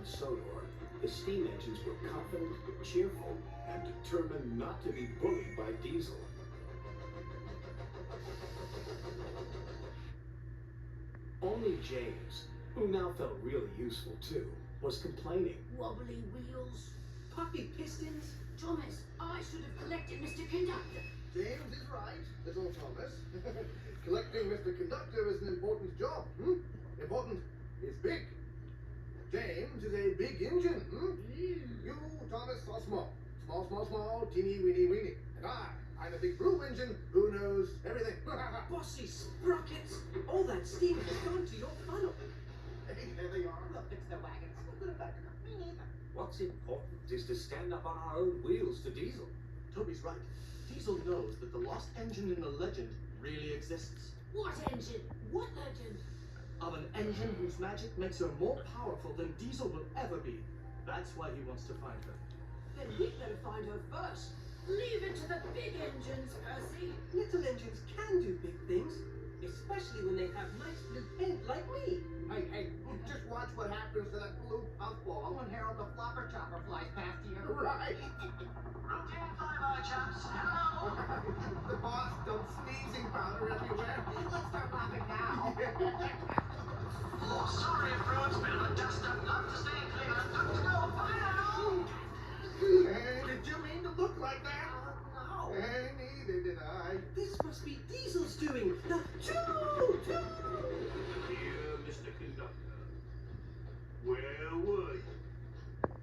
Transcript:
on Sodor, the steam engines were confident, cheerful, and determined not to be bullied by Diesel. Only James, who now felt really useful too, was complaining. Wobbly wheels. Puffy pistons. Thomas, I should have collected Mr. Conductor. James is right, little Thomas. Collecting Mr. Conductor is an important job. Important is big. James is a big engine. You, Thomas, are small. Small, small, small, teeny, weeny, weeny. And I'm a big blue engine who knows everything. Bossy sprockets. All that steam has gone to your funnel. Hey, there they are. We'll fix the wagons. We'll put it back. Me neither. What's important is to stand up on our own wheels to Diesel. Toby's right. Diesel knows that the lost engine in the legend really exists. What engine? What legend? Of an engine whose magic makes her more powerful than Diesel will ever be. That's why he wants to find her. Then we'd better find her first. Leave it to the big engines, Percy. Little engines can do big things, especially when they have nice blue paint like me. Hey, just watch what happens to that blue puffball when Harold the Flopper Chopper flies past you. Right. Routine flyby, chaps. Hello.